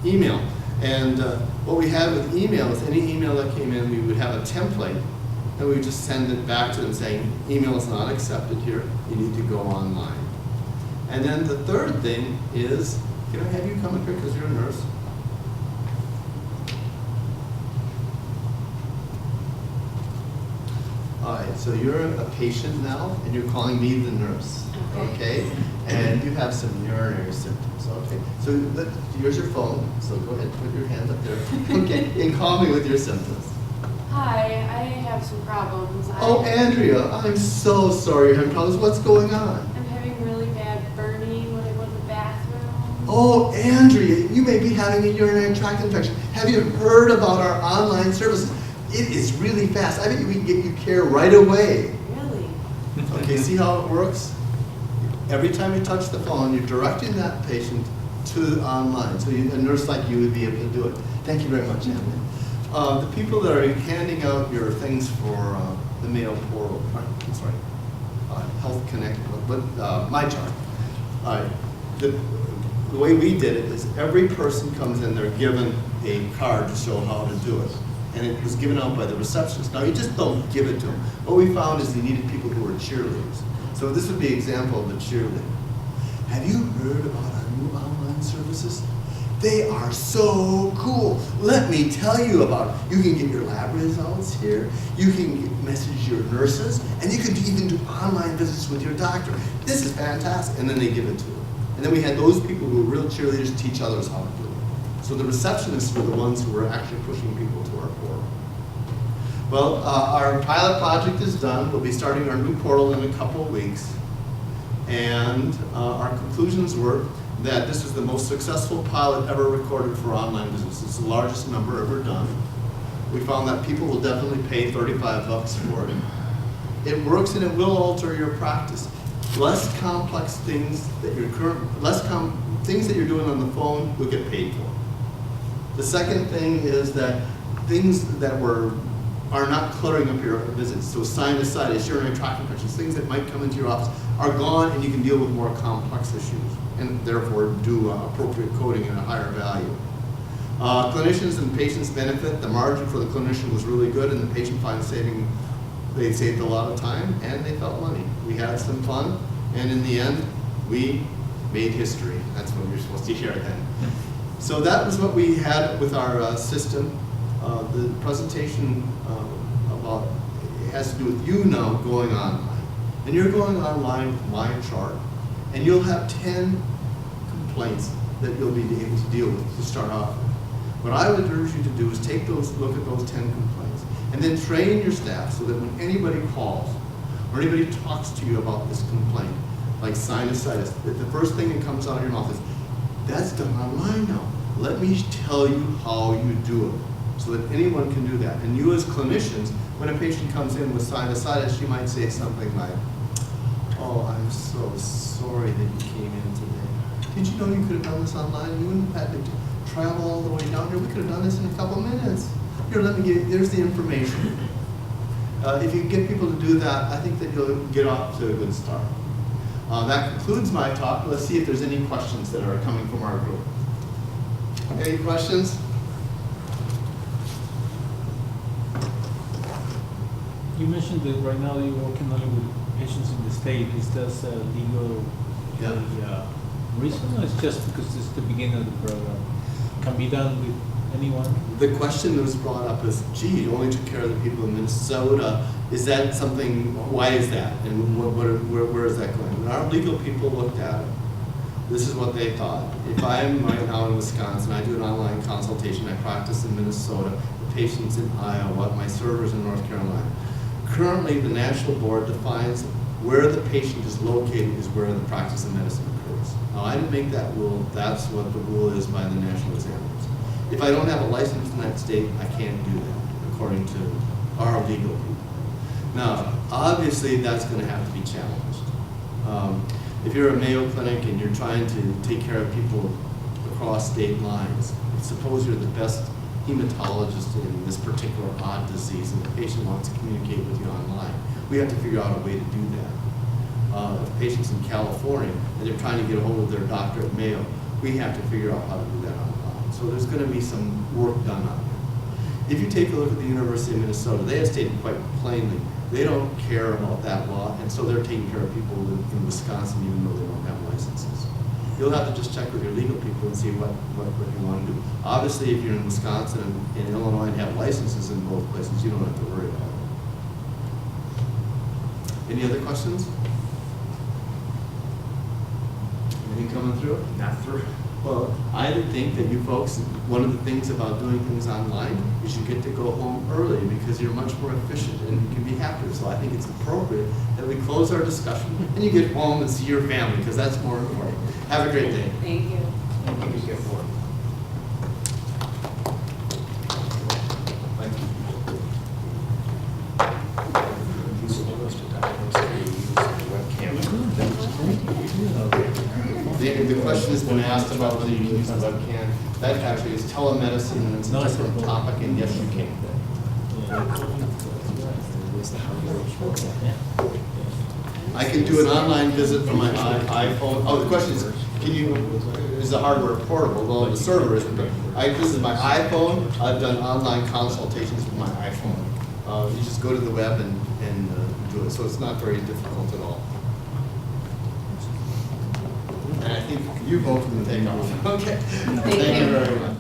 email. And what we had with email is any email that came in, we would have a template, and we would just send it back to them saying, email is not accepted here, you need to go online. And then the third thing is, can I have you come up here because you're a nurse? All right, so you're a patient now, and you're calling me the nurse, okay? And you have some urinary symptoms, okay? So here's your phone, so go ahead, put your hand up there, okay, and call me with your symptoms. Hi, I have some problems. Oh, Andrea, I'm so sorry you're having problems. What's going on? I'm having really bad burning when I go to the bathroom. Oh, Andrea, you may be having a urinary tract infection. Have you heard about our online services? It is really fast. I bet we can get you care right away. Really? Okay, see how it works? Every time you touch the phone, you're directing that patient to online. So a nurse like you would be able to do it. Thank you very much, Andrea. The people that are handing out your things for the Mayo portal, I'm sorry, Health Connect, MyChart. The way we did it is every person comes in, they're given a card to show how to do it. And it was given out by the receptionist. Now, you just don't give it to them. What we found is they needed people who were cheerleaders. So this would be an example of the cheerleader. Have you heard about our new online services? They are so cool. Let me tell you about it. You can get your lab results here. You can message your nurses. And you can even do online visits with your doctor. This is fantastic. And then they give it to them. And then we had those people who were real cheerleaders teach others how to do it. So the receptionists were the ones who were actually pushing people to our portal. Well, our pilot project is done. We'll be starting our new portal in a couple of weeks. And our conclusions were that this is the most successful pilot ever recorded for online business. It's the largest number ever done. We found that people will definitely pay $35 for it. It works and it will alter your practice. Less complex things that things that you're doing on the phone you'll get paid for. The second thing is that things that are not cluttering up your visits, so sinusitis, urinary tract infections, things that might come into your office are gone, and you can deal with more complex issues and therefore do appropriate coding at a higher value. Clinicians and patients benefit. The margin for the clinician was really good, and the patient finds they saved a lot of time and they felt money. We had some fun, and in the end, we made history. That's what you're supposed to hear then. So that was what we had with our system. The presentation about it has to do with you now going online. And you're going online with MyChart, and you'll have 10 complaints that you'll be able to deal with to start off with. What I would urge you to do is look at those 10 complaints, and then train your staff so that when anybody calls or anybody talks to you about this complaint, like sinusitis, that the first thing that comes out of your mouth is, that's done online now. Let me tell you how you do it, so that anyone can do that. And you as clinicians, when a patient comes in with sinusitis, you might say something like, oh, I'm so sorry that you came in today. Did you know you could have done this online? You wouldn't have had to travel all the way down here. We could have done this in a couple minutes. Here, there's the information. If you get people to do that, I think that you'll get off to a good start. That concludes my talk. Let's see if there's any questions that are coming from our group. Any questions? You mentioned that right now you're working only with patients in the state. Is this a legal reason, or it's just because it's the beginning of the program? Can be done with anyone? The question that was brought up is, gee, you only took care of the people in Minnesota. Is that something, why is that? And where is that going? When our legal people looked at it, this is what they thought. If I'm right now in Wisconsin, I do an online consultation, I practice in Minnesota, the patient's in Iowa, my server's in North Carolina. Currently, the national board defines where the patient is located is where the practice of medicine occurs. Now, I didn't make that rule. That's what the rule is by the national examiners. If I don't have a license in that state, I can't do that, according to our legal people. Now, obviously, that's going to have to be challenged. If you're a Mayo Clinic and you're trying to take care of people across state lines, suppose you're the best hematologist in this particular odd disease and the patient wants to communicate with you online, we have to figure out a way to do that. If patients in California and they're trying to get a hold of their doctor at Mayo, we have to figure out how to do that online. So there's gonna be some work done on it. If you take a look at the University of Minnesota, they have stated quite plainly, they don't care about that law, and so they're taking care of people in Wisconsin even though they don't have licenses. You'll have to just check with your legal people and see what you want to do. Obviously, if you're in Wisconsin and Illinois and have licenses in both places, you don't have to worry about it. Any other questions? Anything coming through? Not through. Well, I would think that you folks, one of the things about doing things online is you get to go home early because you're much more efficient and you can be happier. So I think it's appropriate that we close our discussion and you get home and see your family because that's more important. Have a great day. Thank you. Thank you. Get bored. The question has been asked about whether you can use the webcam. That actually is telemedicine and it's a different topic and yes, you can. I can do an online visit from my iPhone. Oh, the question is, is the hardware portable? Well, the server isn't, but this is my iPhone. I've done online consultations with my iPhone. You just go to the web and do it, so it's not very difficult at all. And I think you both can take off. Okay. Thank you very much.